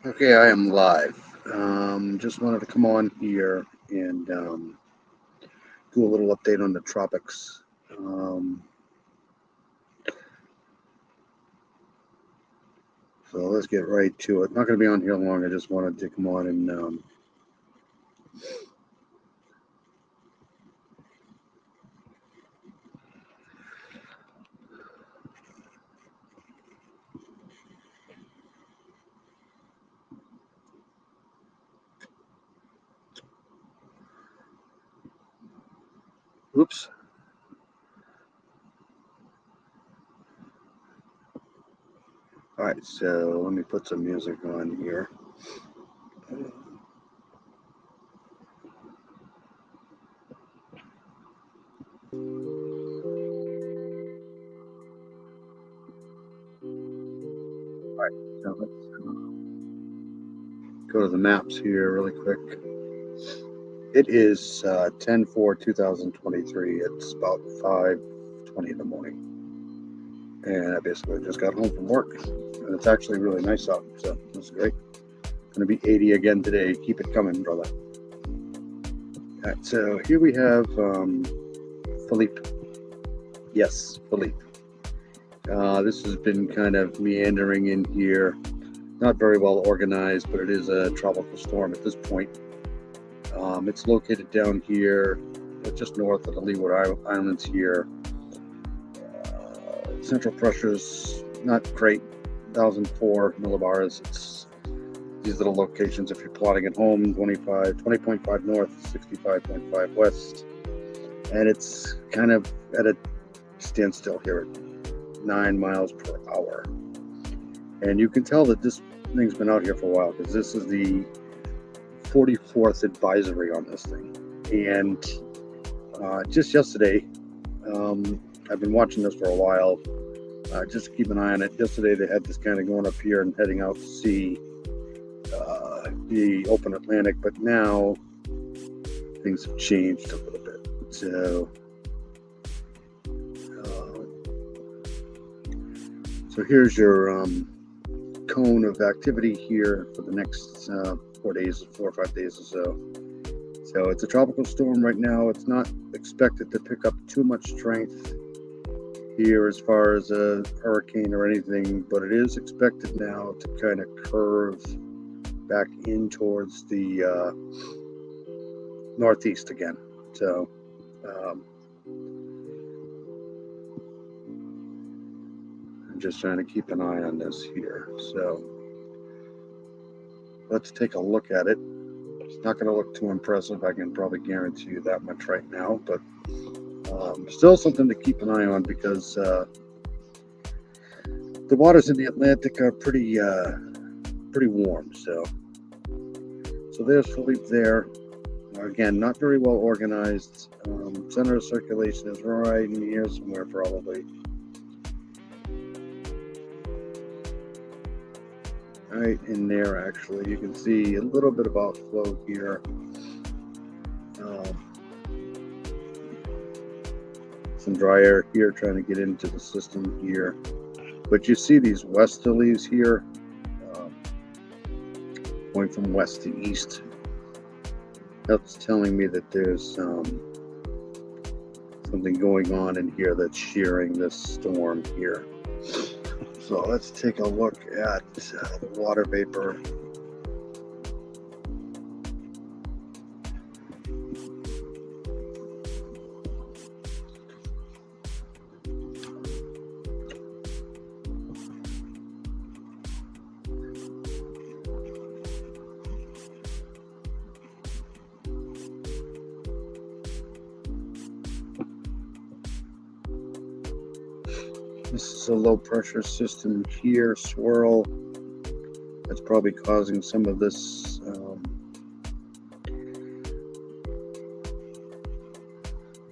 Okay, I am live. Just wanted to come on here and do a little update on the tropics. Um, so let's get right to it. Not going to be on here long. I just wanted to come on and oops. All right, so let me put some music on here. So let's go to the maps here really quick. It is 10/4/2023. It's about 5:20 in the morning, and I basically just got home from work, and it's actually really nice out. So that's great. Going to be 80 again today. Keep it coming, brother. All right, so here we have Philippe. Yes, Philippe. This has been kind of meandering in here. Not very well organized, but it is a tropical storm at this point. It's located down here, just north of the Leeward Islands here. Central pressure's not great, 1,004 millibars. It's these little locations, if you're plotting at home, 20.5 north, 65.5 west. And it's kind of at a standstill here at 9 miles per hour. And you can tell that this thing's been out here for a while because this is the 44th advisory on this thing. And just yesterday, I've been watching this for a while. Just keep an eye on it. Yesterday they had this kind of going up here and heading out to sea the open Atlantic, but now things have changed a little bit. So here's your cone of activity here for the next 4 or 5 days or so. So it's a tropical storm right now. It's not expected to pick up too much strength here as far as a hurricane or anything, but it is expected now to kind of curve back in towards the northeast again. So I'm just trying to keep an eye on this here. So let's take a look at it. It's not going to look too impressive. I can probably guarantee you that much right now, but still something to keep an eye on because the waters in the Atlantic are pretty warm. So there's Philippe there. Again, not very well organized. Center of circulation is right in here somewhere, probably. Right in there, actually. You can see a little bit of outflow here. Some dry air here trying to get into the system here. But you see these westerlies here going from west to east. That's telling me that there's something going on in here that's shearing this storm here. So let's take a look at the water vapor. This is a low pressure system here, swirl. That's probably causing some of this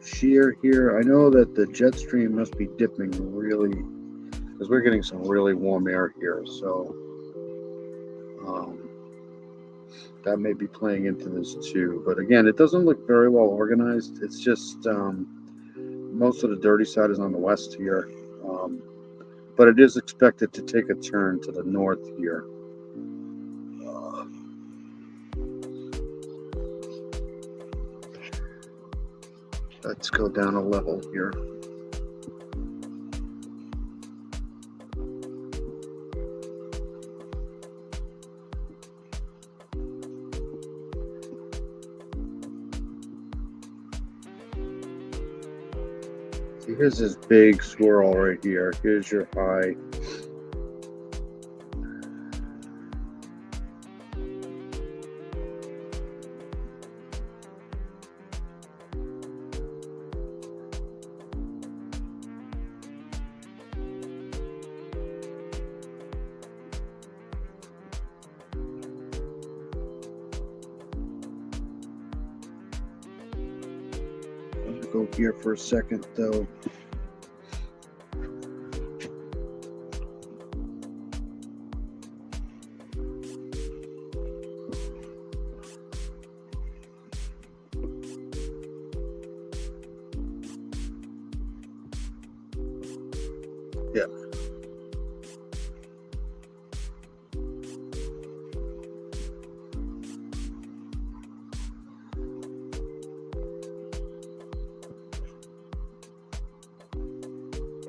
shear here. I know that the jet stream must be dipping really, because we're getting some really warm air here. So that may be playing into this too. But again, it doesn't look very well organized. It's just most of the dirty side is on the west here. But it is expected to take a turn to the north here. Let's go down a level here. See, here's this big swirl right here. Here's your high. Go here for a second though. Yeah.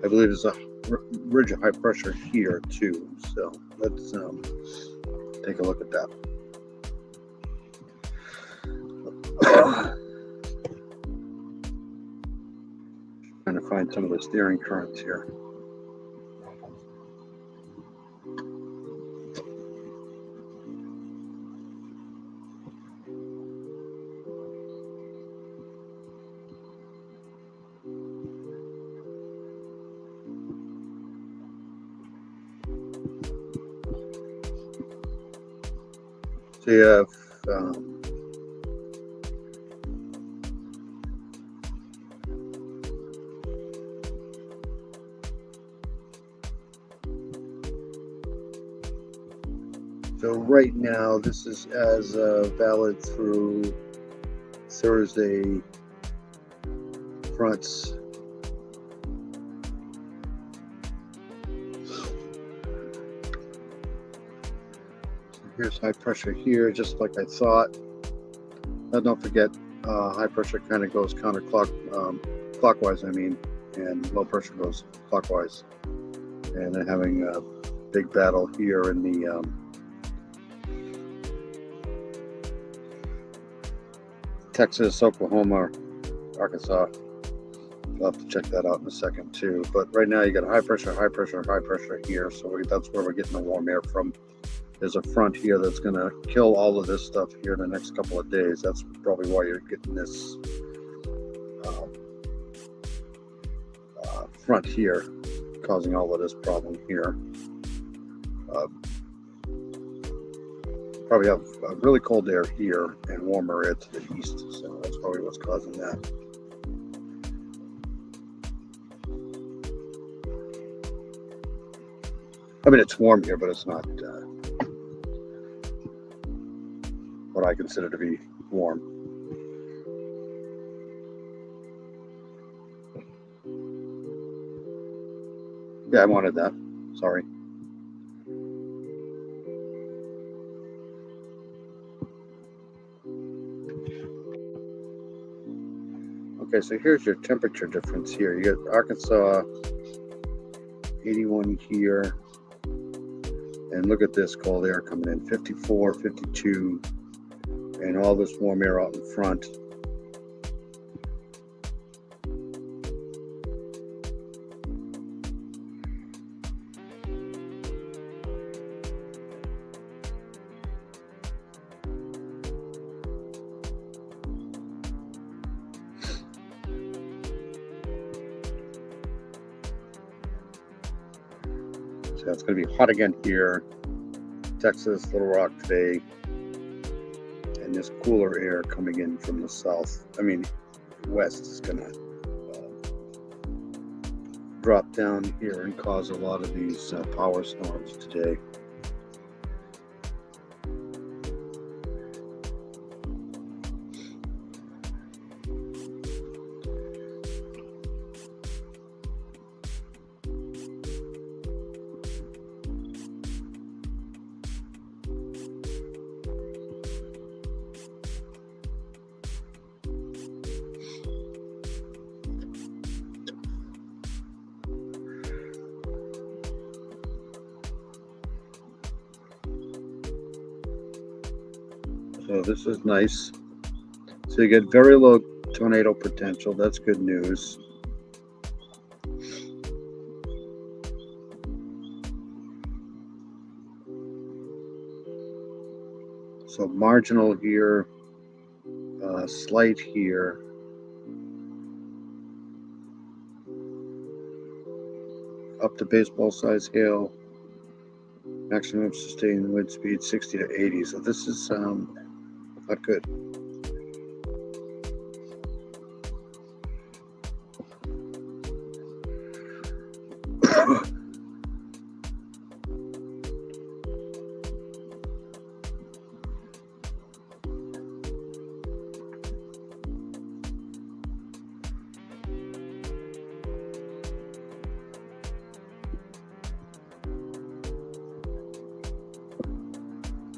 I believe there's a ridge of high pressure here too, so let's take a look at that. Trying to find some of the steering currents here. So you have so right now this is as valid through Thursday fronts. Here's high pressure here, just like I thought. Now don't forget, high pressure kind of goes clockwise, I mean, and low pressure goes clockwise. And they're having a big battle here in the Texas, Oklahoma, Arkansas. I'll have to check that out in a second too. But right now you got high pressure, high pressure, high pressure here. So that's where we're getting the warm air from. There's a front here that's going to kill all of this stuff here in the next couple of days. That's probably why you're getting this front here, causing all of this problem here. Probably have really cold air here and warmer air to the east, so that's probably what's causing that. I mean, it's warm here, but it's not what I consider to be warm. Yeah, I wanted that. Sorry. Okay, so here's your temperature difference here. You get Arkansas 81 here. And look at this cold air coming in, 54, 52. And all this warm air out in front. So it's going to be hot again here. Texas, Little Rock today. And this cooler air coming in from the south, west, is going to drop down here and cause a lot of these power storms today. So this is nice. So you get very low tornado potential. That's good news. So marginal here, slight here. Up to baseball size hail. Maximum sustained wind speed 60 to 80. So this is not good.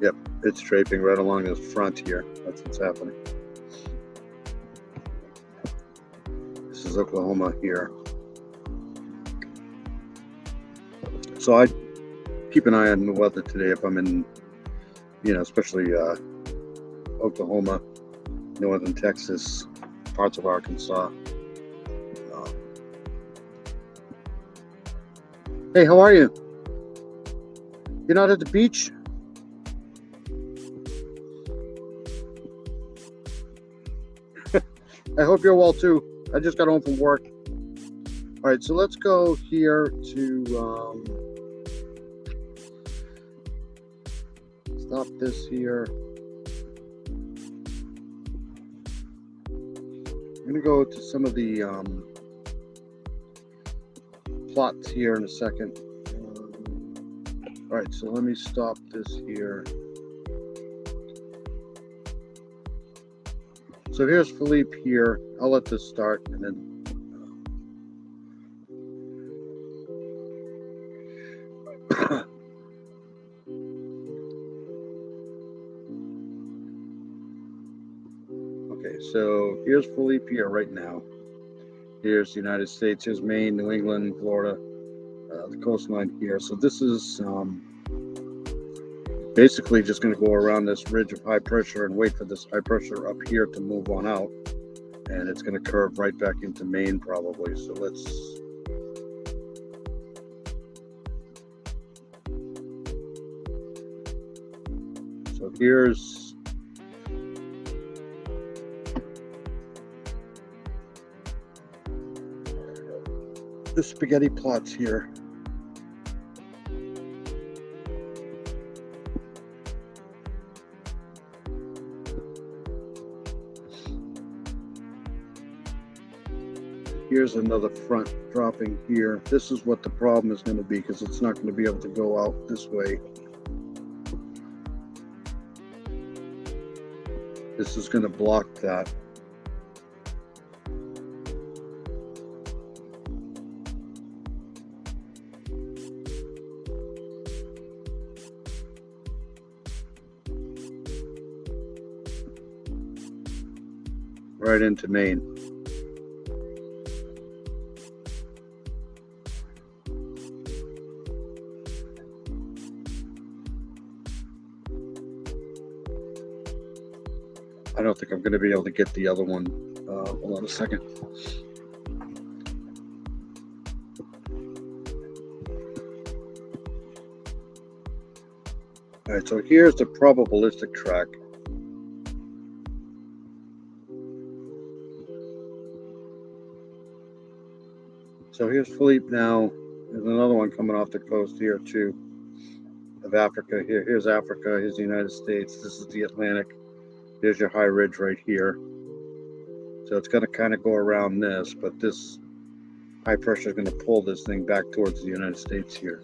Yep, it's draping right along the front here. That's what's happening. This is Oklahoma here. So I keep an eye on the weather today if I'm in, especially Oklahoma, northern Texas, parts of Arkansas. Hey, how are you? You're not at the beach? I hope you're well too. I just got home from work. All right, so let's go here to stop this here. I'm gonna go to some of the plots here in a second. All right, so let me stop this here. So here's Philippe here. I'll let this start and then okay, so here's Philippe here right now. Here's the United States, here's Maine, New England, Florida, the coastline here. So this is basically just going to go around this ridge of high pressure and wait for this high pressure up here to move on out. And it's going to curve right back into Maine probably. So let's... So here's... the spaghetti plots here. Here's another front dropping here. This is what the problem is going to be because it's not going to be able to go out this way. This is going to block that. Right into Maine. I don't think I'm going to be able to get the other one. Hold on a second. All right, so here's the probabilistic track. So here's Philippe now. There's another one coming off the coast here too of Africa. Here's Africa. Here's the United States. This is the Atlantic. Here's your high ridge right here. So it's going to kind of go around this, but this high pressure is going to pull this thing back towards the United States here.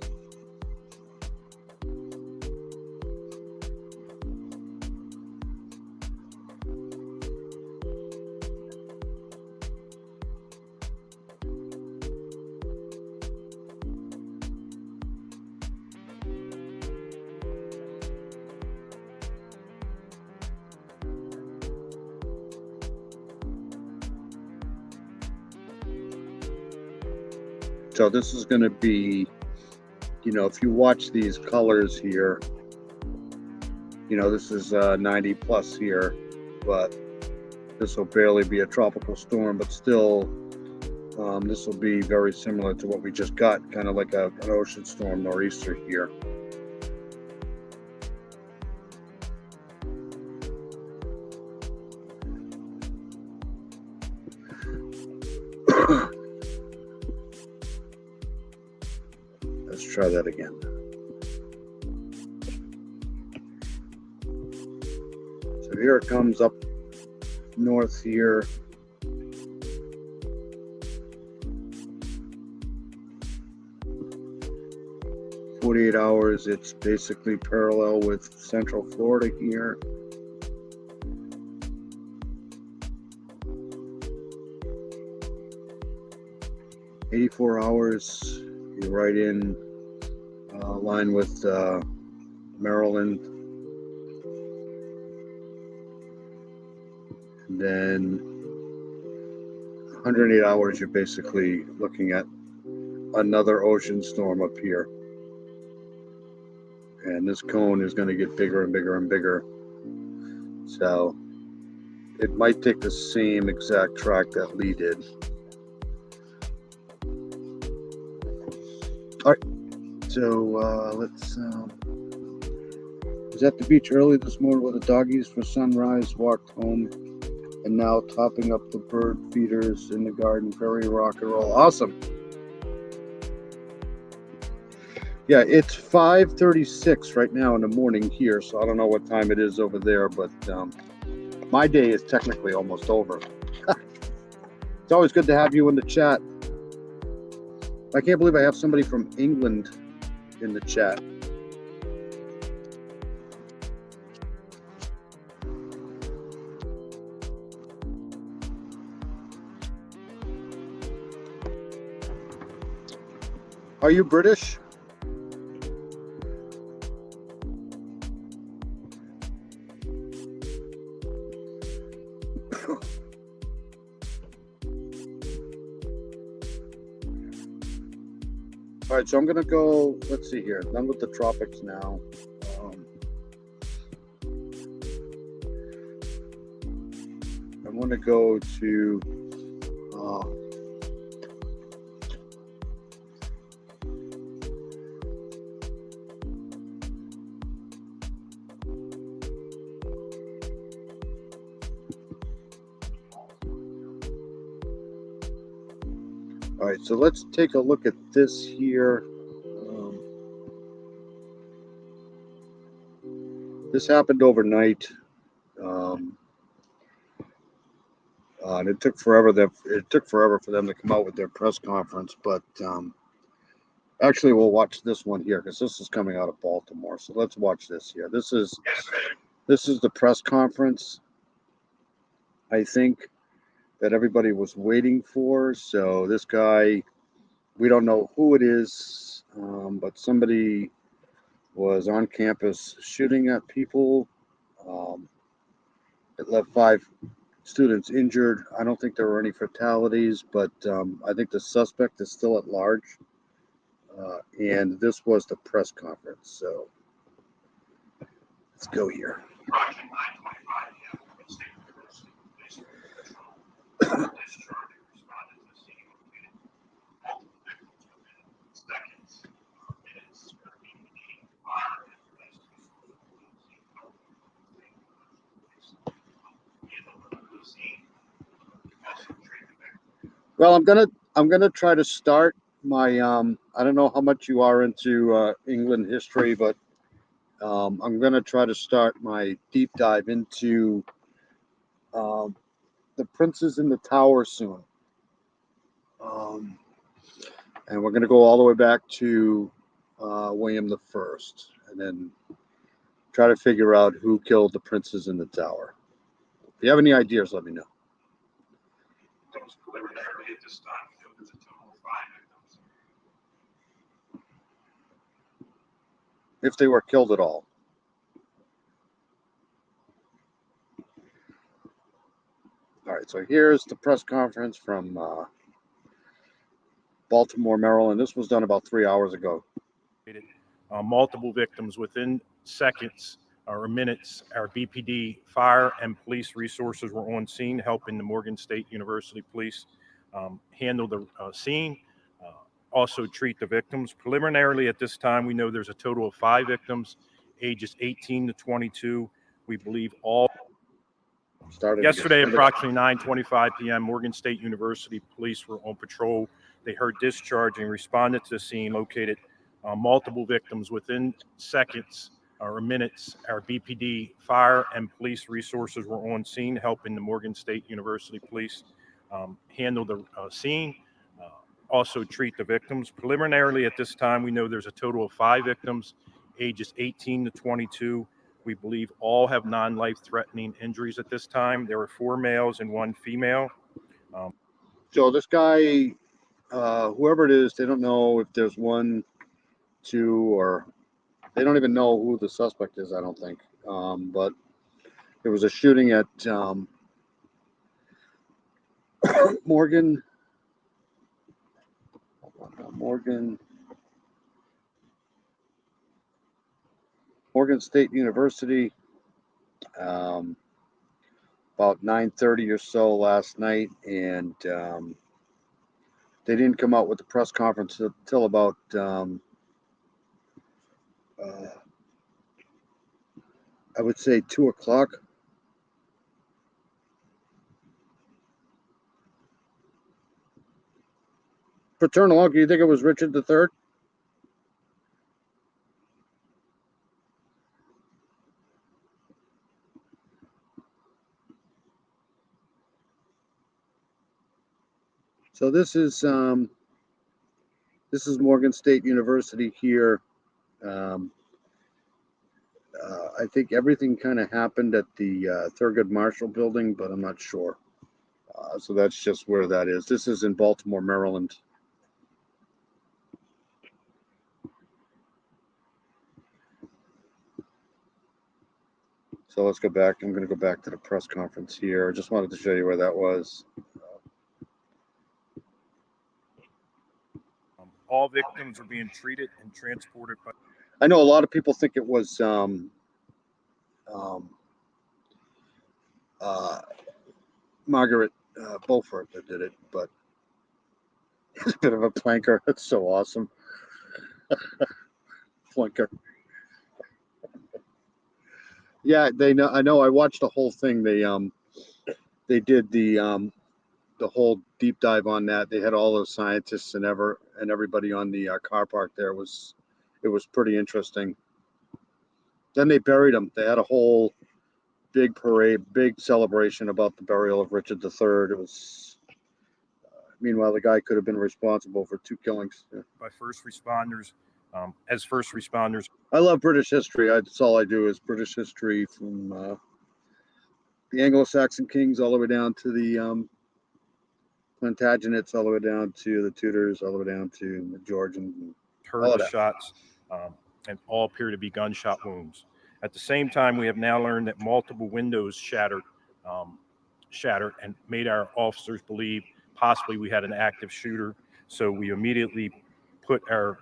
So this is going to be, if you watch these colors here, You know, this is 90 plus here, but this will barely be a tropical storm, but still, this will be very similar to what we just got, kind of like an ocean storm nor'easter here. Let's try that again. So here it comes up north here. "48 hours, it's basically parallel with Central Florida here. "84 hours, you're right in line with Maryland. And then 108 hours, you're basically looking at another ocean storm up here. And this cone is going to get bigger and bigger and bigger. So it might take the same exact track that Lee did. All right, so let's. Was at the beach early this morning with the doggies for sunrise, walked home, and now topping up the bird feeders in the garden. Very rock and roll. Awesome. Yeah, it's 5:36 right now in the morning here, so I don't know what time it is over there, but my day is technically almost over. It's always good to have you in the chat. I can't believe I have somebody from England in the chat. Are you British? All right, so I'm going to go, let's see here, done with the tropics now. I'm going to go to all right, so let's take a look at this here. This happened overnight, and it took forever. For them to come out with their press conference. But actually, we'll watch this one here because this is coming out of Baltimore. So let's watch this here. This is the press conference, I think, that everybody was waiting for. So this guy, we don't know who it is, but somebody was on campus shooting at people. It left 5 students injured. I don't think there were any fatalities, but I think the suspect is still at large. And this was the press conference. So let's go here. Well, I'm gonna try to start my I don't know how much you are into England history, but I'm gonna try to start my deep dive into the princes in the tower soon. And we're gonna go all the way back to William the First, and then try to figure out who killed the princes in the tower. If you have any ideas, let me know. If they were killed at all. All right, so here's the press conference from Baltimore, Maryland. This was done about 3 hours ago. Multiple victims within seconds or minutes, our BPD fire and police resources were on scene helping the Morgan State University Police handle the scene, uh, also treat the victims. Preliminarily, at this time, we know there's a total of 5 victims, ages 18 to 22. We believe all. Yesterday, approximately 9:25 p.m., Morgan State University police were on patrol. They heard discharge and responded to the scene, located multiple victims within seconds or minutes. Our BPD fire and police resources were on scene, helping the Morgan State University police handle the scene, uh, also treat the victims. Preliminarily, at this time, we know there's a total of 5 victims, ages 18 to 22. We believe all have non-life threatening injuries at this time. There were 4 males and 1 female. So this guy, whoever it is, they don't know if there's 1, 2, or they don't even know who the suspect is, I don't think. But there was a shooting at Morgan State University, about 9:30 or so last night, and they didn't come out with the press conference until about I would say 2 o'clock. Fraternal uncle, you think it was Richard III? So this is Morgan State University here. I think everything kind of happened at the Thurgood Marshall building, but I'm not sure. So that's just where that is. This is in Baltimore, Maryland. So let's go back. I'm going to go back to the press conference here. I just wanted to show you where that was. All victims are being treated and transported. I know a lot of people think it was Margaret Beaufort that did it, but it's a bit of a planker. That's so awesome. Flanker. Yeah, they know. I know. I watched the whole thing. They did the whole deep dive on that. They had all those scientists and everybody on the car park there. It was pretty interesting. Then they buried him. They had a whole big parade, big celebration about the burial of Richard III. It was. Meanwhile, the guy could have been responsible for 2 killings. Yeah. By first responders. As first responders, I love British history. That's all I do is British history, from the Anglo-Saxon kings all the way down to the Plantagenets, all the way down to the Tudors, all the way down to the Georgians. Heard the shots, and all appear to be gunshot wounds. At the same time, we have now learned that multiple windows shattered and made our officers believe possibly we had an active shooter. So we immediately put our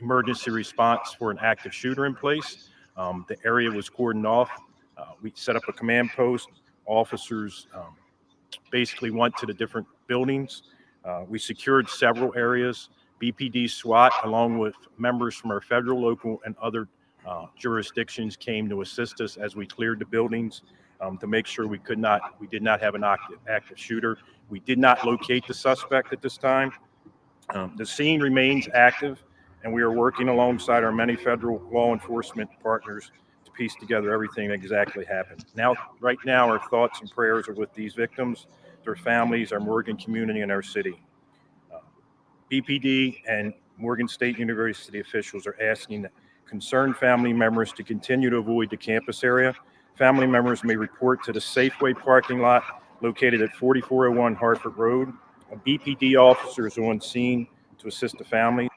emergency response for an active shooter in place. The area was cordoned off. We set up a command post. Officers basically went to the different buildings. We secured several areas. BPD SWAT, along with members from our federal, local, and other jurisdictions, came to assist us as we cleared the buildings to make sure we did not have an active shooter. We did not locate the suspect at this time. The scene remains active, and we are working alongside our many federal law enforcement partners to piece together everything that exactly happened. Right now, our thoughts and prayers are with these victims, their families, our Morgan community, and our city. BPD and Morgan State University officials are asking concerned family members to continue to avoid the campus area. Family members may report to the Safeway parking lot located at 4401 Hartford Road. A BPD officer is on scene to assist the family.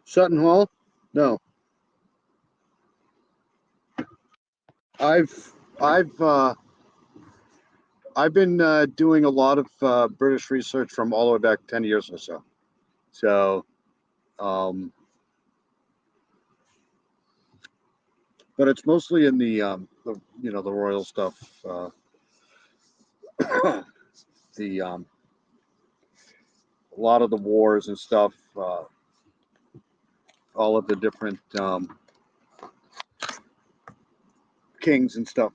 Sutton Hall? No. I've been doing a lot of British research from all the way back 10 years or so. So, but it's mostly in the royal stuff, the a lot of the wars and stuff, all of the different kings and stuff.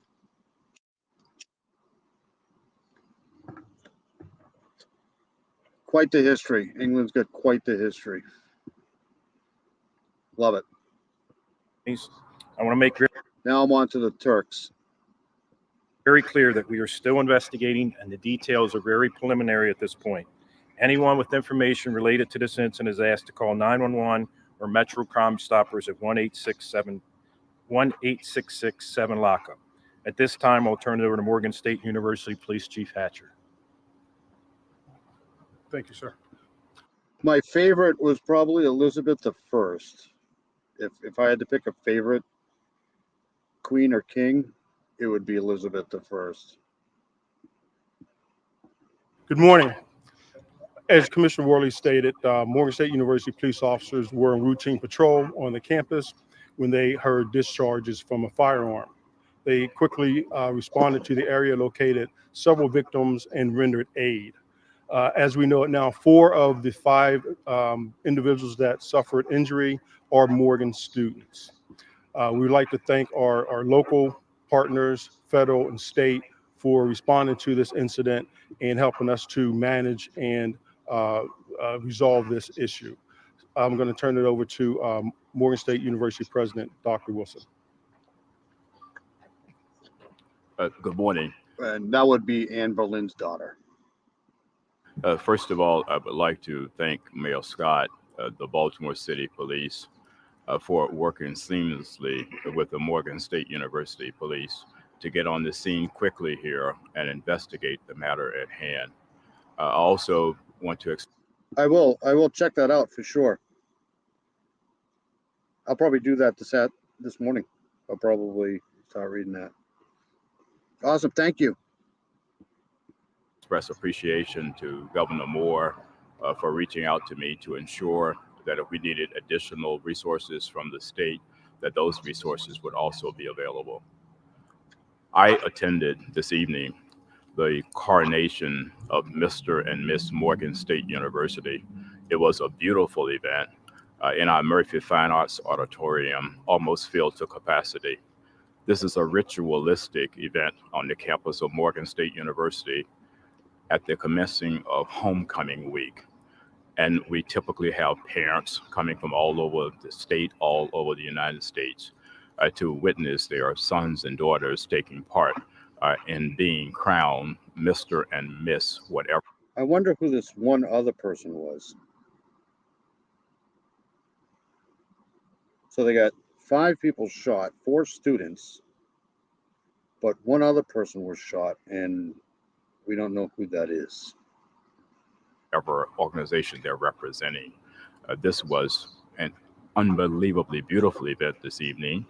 Quite the history. England's got quite the history. Love it. I want to make Now I'm on to the Turks. very clear that we are still investigating and the details are very preliminary at this point. Anyone with information related to this incident is asked to call 911 or Metro Crime Stoppers at 1-866-7 At this time, I'll turn it over to Morgan State University Police Chief Hatcher. Thank you, sir. My favorite was probably Elizabeth I. If I had to pick a favorite queen or king, it would be Elizabeth I. Good morning. As Commissioner Worley stated, Morgan State University police officers were on routine patrol on the campus when they heard discharges from a firearm. They quickly responded to the area, located several victims, and rendered aid. As we know it now, 4 of the 5 individuals that suffered injury are Morgan students. We would like to thank our local partners, federal and state, for responding to this incident and helping us to manage and resolve this issue. I'm going to turn it over to Morgan State University President, Dr. Wilson. Good morning. And that would be Anne Boleyn's daughter. First of all, I would like to thank Mayor Scott, the Baltimore City Police, for working seamlessly with the Morgan State University Police to get on the scene quickly here and investigate the matter at hand. I also want to... I will check that out for sure. I'll probably do that this morning. I'll probably start reading that. Awesome, thank you. Express appreciation to Governor Moore for reaching out to me to ensure that if we needed additional resources from the state, that those resources would also be available. I attended this evening the coronation of Mr. and Miss Morgan State University. It was a beautiful event in our Murphy Fine Arts Auditorium, almost filled to capacity. This is a ritualistic event on the campus of Morgan State University at the commencing of homecoming week. And we typically have parents coming from all over the state, all over the United States, to witness their sons and daughters taking part in being crowned Mr. and Miss whatever. I wonder who this one other person was. So they got 5 people shot, 4 students, but one other person was shot, and we don't know who that is. Whatever organization they're representing. This was an unbelievably beautiful event this evening,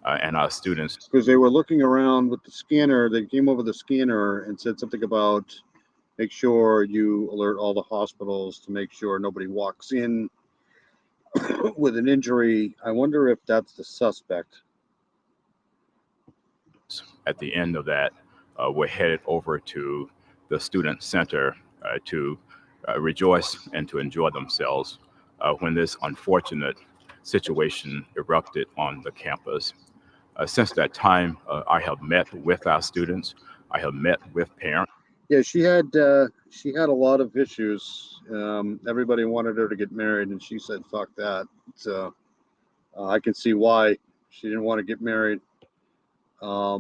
and our students... Because they were looking around with the scanner, they came over the scanner and said something about make sure you alert all the hospitals to make sure nobody walks in with an injury. I wonder if that's the suspect. At the end of that, we're headed over to the Student Center to rejoice and to enjoy themselves when this unfortunate situation erupted on the campus. Since that time, I have met with our students. I have met with parents. Yeah, she had a lot of issues. Everybody wanted her to get married, and she said, "Fuck that." So I can see why she didn't want to get married. But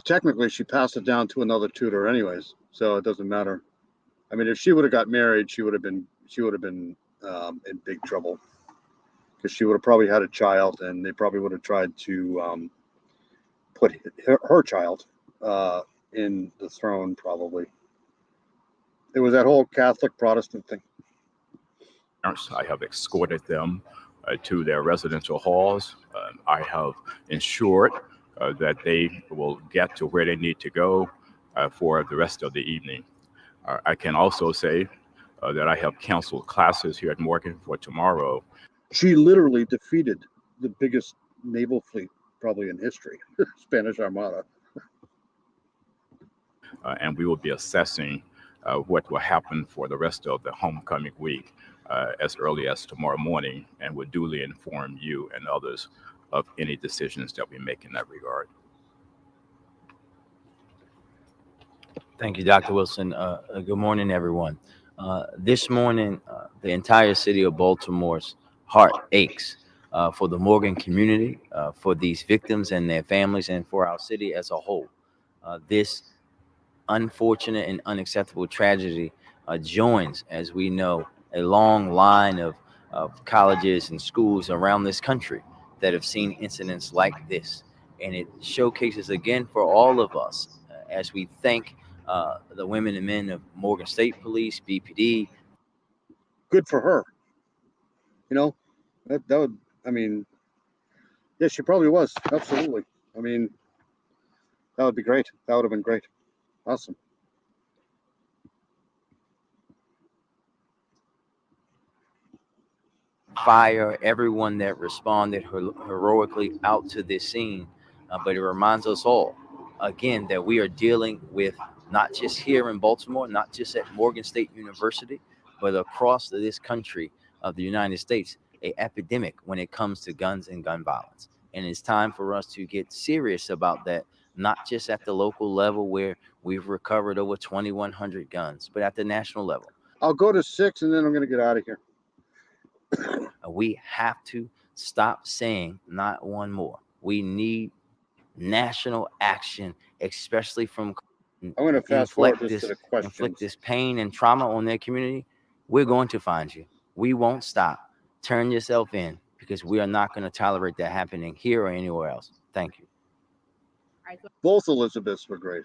technically, she passed it down to another tutor, anyways. So it doesn't matter. I mean, if she would have got married, she would have been in big trouble, because she would have probably had a child, and they probably would have tried to put her child in the throne, probably. It was that whole Catholic Protestant thing. I have escorted them to their residential halls. I have ensured that they will get to where they need to go for the rest of the evening. I can also say that I have canceled classes here at Morgan for tomorrow. She literally defeated the biggest naval fleet probably in history, Spanish Armada. And we will be assessing what will happen for the rest of the homecoming week as early as tomorrow morning, and will duly inform you and others of any decisions that we make in that regard. Thank you, Dr. Wilson. Good morning, everyone. This morning, the entire city of Baltimore's heart aches for the Morgan community, for these victims and their families, and for our city as a whole. This unfortunate and unacceptable tragedy joins, as we know, a long line of colleges and schools around this country that have seen incidents like this. And it showcases again for all of us, as we thank the women and men of Morgan State Police, BPD. Good for her. You know, that would, I mean, yeah, she probably was. Absolutely. I mean, that would be great. That would have been great. Awesome. Fire, everyone that responded heroically out to this scene. But it reminds us all, again, that we are dealing with, not just here in Baltimore, not just at Morgan State University, but across this country of the United States, an epidemic when it comes to guns and gun violence. And it's time for us to get serious about that, not just at the local level where we've recovered over 2,100 guns, but at the national level. I'll go to 6 and then I'm going to get out of here. We have to stop saying not one more. We need national action, especially from I'm going to fast forward this to the questions. Inflict this pain and trauma on their community. We're going to find you. We won't stop. Turn yourself in, because we are not going to tolerate that happening here or anywhere else. Thank you. Both Elizabeths were great.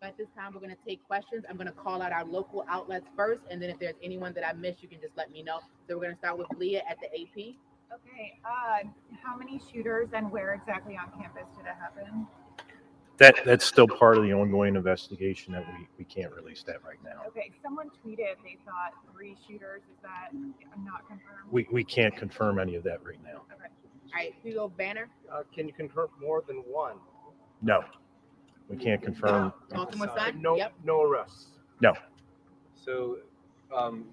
At this time, we're going to take questions. I'm going to call out our local outlets first, and then if there's anyone that I missed, you can just let me know. So we're going to start with Leah at the AP. Okay. How many shooters and where exactly on campus did it happen? That's still part of the ongoing investigation that we can't release that right now. Okay. Someone tweeted they thought 3 shooters. Is that not confirmed? We can't confirm any of that right now. Okay. All right, Hugo Banner. Can you confirm more than one? No, we can't confirm. Baltimore Sun. No, Yep. no arrests. No. So,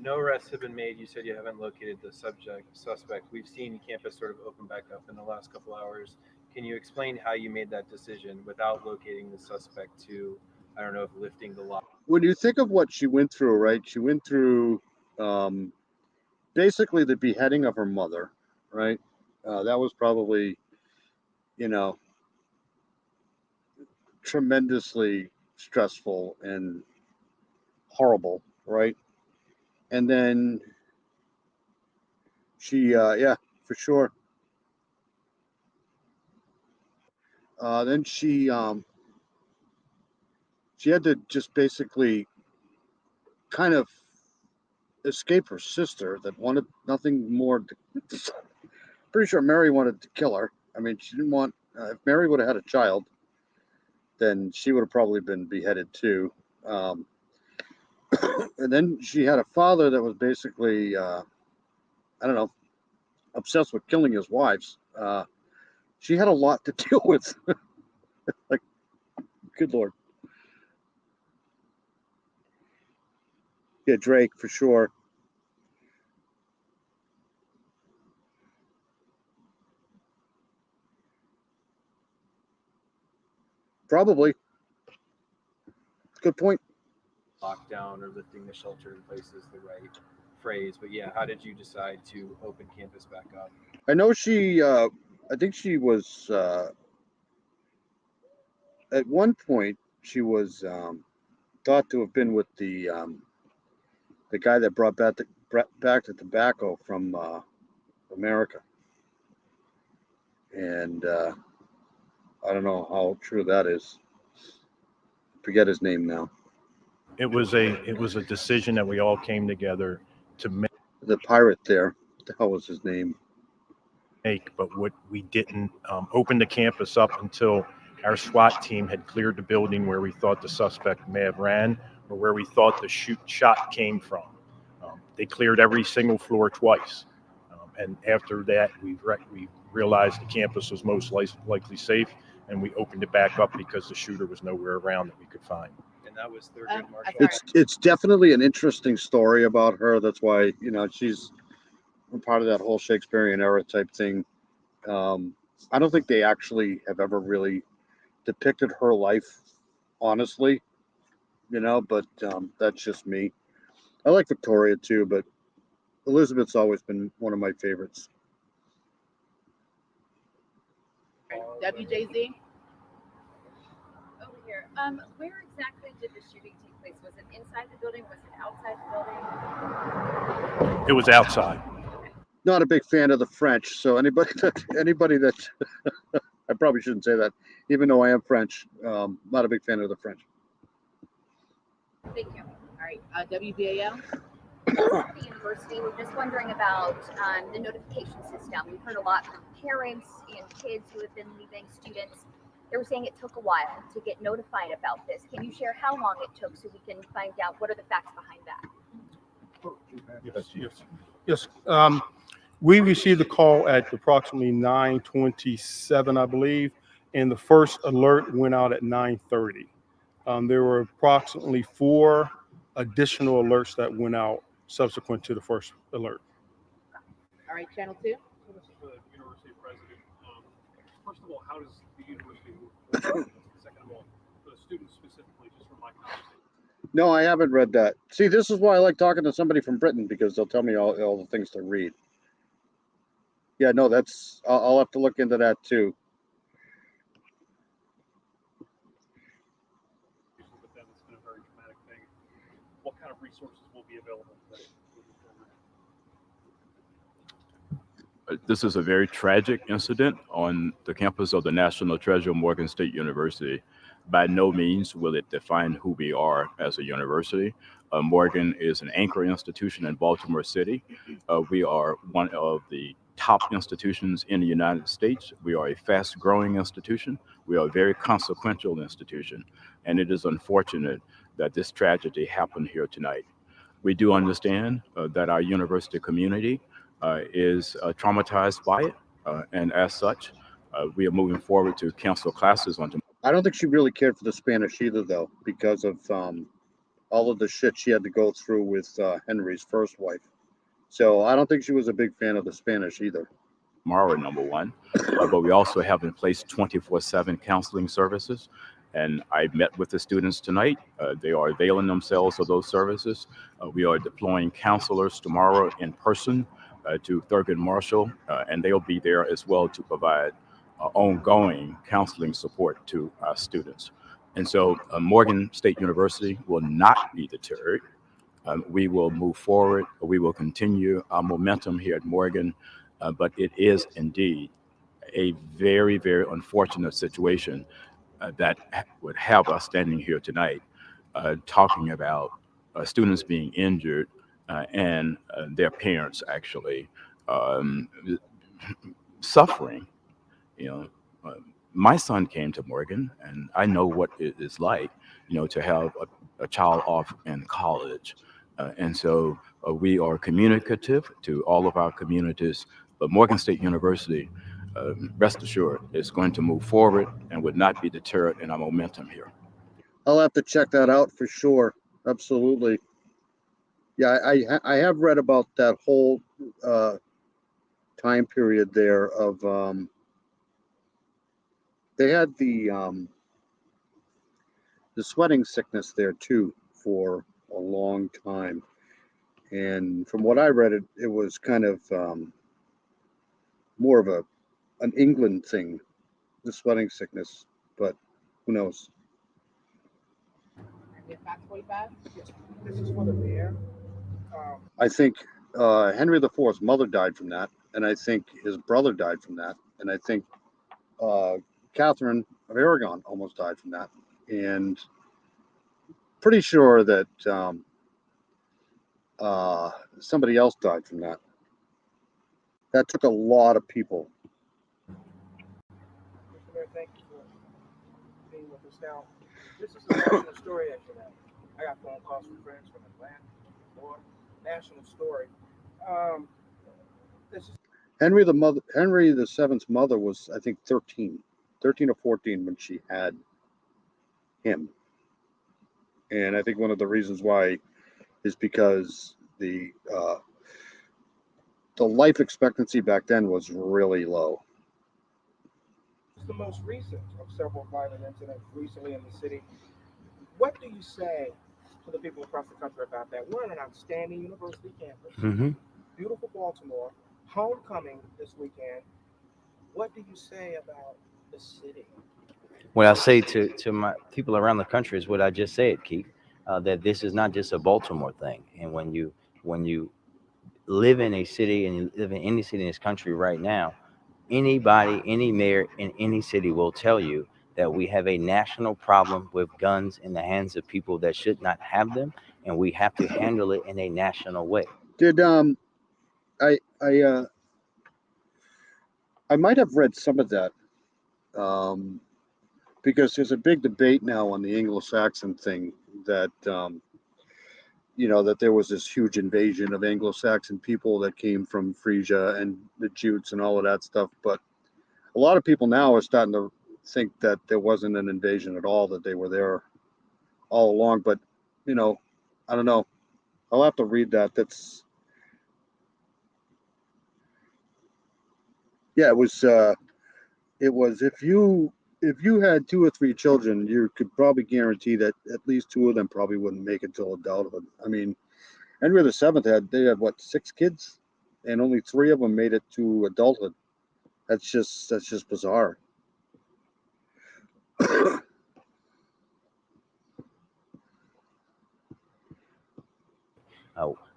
no arrests have been made. You said you haven't located the suspect. We've seen campus sort of open back up in the last couple hours. Can you explain how you made that decision without locating the suspect to, I don't know, if lifting the lock? When you think of what she went through, right? She went through basically the beheading of her mother, right? That was probably, tremendously stressful and horrible, right? And then she, yeah, for sure. Then she had to just basically kind of escape her sister that wanted nothing more. Pretty sure Mary wanted to kill her. I mean, she didn't want, if Mary would have had a child, then she would have probably been beheaded too. And then she had a father that was basically, I don't know, obsessed with killing his wives. She had a lot to deal with. Like, good Lord. Yeah, Drake, for sure. Probably. Good point. Lockdown or lifting the shelter in place is the right phrase. But yeah, how did you decide to open campus back up? I know she, I think she was, at one point, she was thought to have been with the guy that brought back the tobacco from America. And I don't know how true that is. Forget his name now. It was a decision that we all came together to make. The pirate there. What the hell was his name? But what we didn't open the campus up until our SWAT team had cleared the building where we thought the suspect may have ran, or where we thought the shot came from. They cleared every single floor twice. And after that, we realized the campus was most likely safe, and we opened it back up because the shooter was nowhere around that we could find. And that was Thurgood Marshall. It's definitely an interesting story about her. That's why, you know, she's part of that whole Shakespearean era type thing. I don't think they actually have ever really depicted her life, honestly, you know, but that's just me. I like Victoria too, but Elizabeth's always been one of my favorites. WJZ? Over here. Where exactly did the shooting take place? Was it inside the building? Was it outside the building? It was outside. Not a big fan of the French, so anybody that I probably shouldn't say that, even though I am French. Not a big fan of the French. Thank you. All right, WBAL? At the university, we're just wondering about the notification system. We've heard a lot from parents and kids who have been leaving, students. They were saying it took a while to get notified about this. Can you share how long it took so we can find out what are the facts behind that? Yes. We received a call at approximately 9:27, I believe, and the first alert went out at 9:30. There were approximately 4 additional alerts that went out subsequent to the first alert. All right, Channel 2? So this is the university president. First of all, how does the university move forward? Second of all, the students specifically, just from my conversation. No, I haven't read that. See, this is why I like talking to somebody from Britain, because they'll tell me all the things to read. Yeah, no, that's I'll have to look into that too. With them, it's been a very traumatic thing. What kind of resources will be available today? This is a very tragic incident on the campus of the National Treasure Morgan State University. By no means will it define who we are as a university. Morgan is an anchor institution in Baltimore City. We are one of the top institutions in the United States. We are a fast-growing institution. We are a very consequential institution. And it is unfortunate that this tragedy happened here tonight. We do understand that our university community is traumatized by it. And as such, we are moving forward to cancel classes on tomorrow. I don't think she really cared for the Spanish either, though, because of all of the shit she had to go through with Henry's first wife. So I don't think she was a big fan of the Spanish either. Tomorrow, number one, but we also have in place 24/7 counseling services. And I met with the students tonight. They are availing themselves of those services. We are deploying counselors tomorrow in person to Thurgood Marshall, and they'll be there as well to provide ongoing counseling support to our students. And so Morgan State University will not be deterred. We will move forward. We will continue our momentum here at Morgan, but it is indeed a very, very unfortunate situation that would have us standing here tonight talking about students being injured and their parents actually suffering. You know, my son came to Morgan, and I know what it is like, you know, to have a child off in college. And so we are communicative to all of our communities, but Morgan State University, rest assured, is going to move forward and would not be deterred in our momentum here. I'll have to check that out for sure. Absolutely. Yeah, I have read about that whole time period there of they had the sweating sickness there too for a long time, and from what I read, it was kind of more of an England thing, the sweating sickness, but who knows? This is for the mayor. I think Henry IV's mother died from that, and I think his brother died from that, and I think Catherine of Aragon almost died from that, and pretty sure that somebody else died from that. That took a lot of people. Mr. Mayor, thank you for being with us now. This is a national story after that. I got phone calls from friends from Atlanta, Florida, national story. Um, this is Henry the Seventh's mother was, I think, 13 or 14 when she had him. And I think one of the reasons why is because the life expectancy back then was really low. the most recent of several violent incidents recently in the city. What do you say to the people across the country about that? We're on an outstanding university campus, Hmm. beautiful Baltimore, homecoming this weekend. What do you say about the city? What I say to my people around the country is what I just said, Keith, that this is not just a Baltimore thing. And when you live in a city and you live in any city in this country right now, anybody, any mayor in any city will tell you that we have a national problem with guns in the hands of people that should not have them, and we have to handle it in a national way. Did I I I might have read some of that, um, because there's a big debate now on the Anglo-Saxon thing that that there was this huge invasion of Anglo-Saxon people that came from Frisia and the Jutes and all of that stuff. But a lot of people now are starting to think that there wasn't an invasion at all, that they were there all along. But you know, I don't know. I'll have to read that. Yeah, it was if you had two or three children, you could probably guarantee that at least two of them probably wouldn't make it till adulthood. I mean, Henry the Seventh had what, 6 kids, and only 3 of them made it to adulthood. That's just bizarre.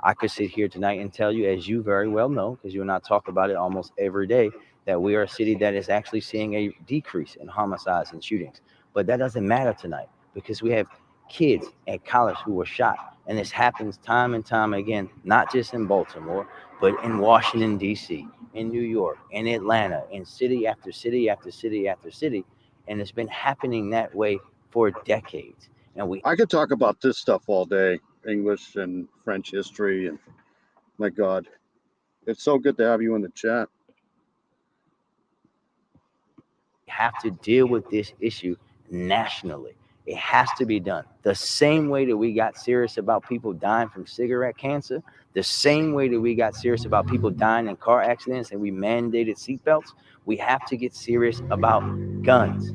I could sit here tonight and tell you, as you very well know, because you and I talk about it almost every day, that we are a city that is actually seeing a decrease in homicides and shootings. But that doesn't matter tonight because we have kids at college who were shot. And this happens time and time again, not just in Baltimore, but in Washington, D.C., in New York, in Atlanta, in city after city after city after city. And it's been happening that way for decades. And we I could talk about this stuff all day, English and French history, and my God, it's so good to have you in the chat. have to deal with this issue nationally. It has to be done. The same way that we got serious about people dying from cigarette cancer, the same way that we got serious about people dying in car accidents and we mandated seatbelts, we have to get serious about guns.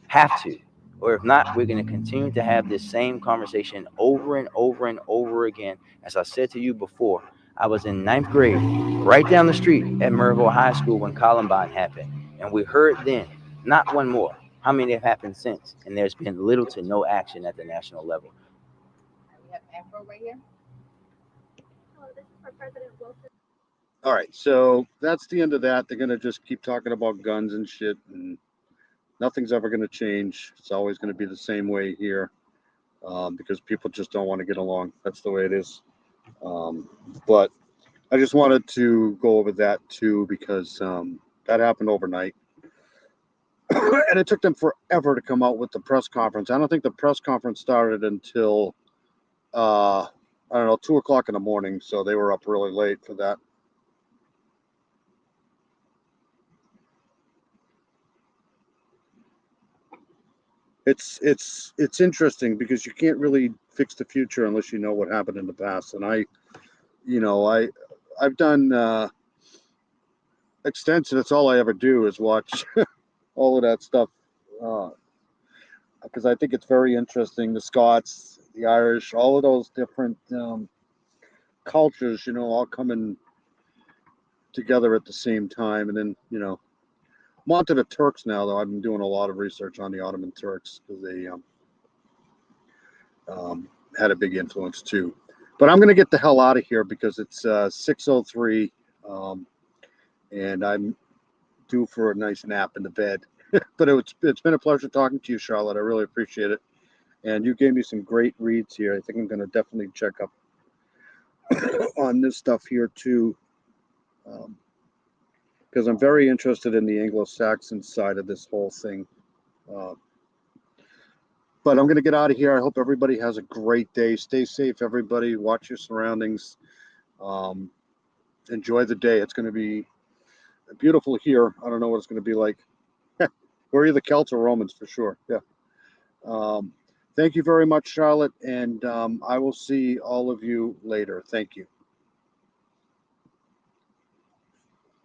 Have to. Or if not, we're going to continue to have this same conversation over and over and over again. As I said to you before, I was in ninth grade, right down the street at Maryville High School when Columbine happened. And we heard then, not one more. How many have happened since? And there's been little to no action at the national level. We have Afro right here. Hello, this is for President Wilson. All right, so that's the end of that. They're gonna just keep talking about guns and shit, and nothing's ever gonna change. It's always gonna be the same way here, because people just don't want to get along. That's the way it is. But I just wanted to go over that too because that happened overnight. And it took them forever to come out with the press conference. I don't think the press conference started until I don't know, 2 o'clock in the morning. So they were up really late for that. It's interesting because you can't really fix the future unless you know what happened in the past. And I've done extensive. That's all I ever do is watch all of that stuff. Because I think it's very interesting. The Scots, the Irish, all of those different cultures, all coming together at the same time. And then, I'm on to the Turks now, though. I've been doing a lot of research on the Ottoman Turks because they had a big influence too. But I'm going to get the hell out of here because it's 6:03, and I'm due for a nice nap in the bed. But it's been a pleasure talking to you, Charlotte. I really appreciate it. And you gave me some great reads here. I think I'm going to definitely check up on this stuff here too, because I'm very interested in the Anglo-Saxon side of this whole thing. But I'm going to get out of here. I hope everybody has a great day. Stay safe, everybody. Watch your surroundings. Enjoy the day. It's going to be beautiful here. I don't know what it's going to be like. We're either Celts or Romans for sure. Yeah. Thank you very much, Charlotte. And I will see all of you later. Thank you.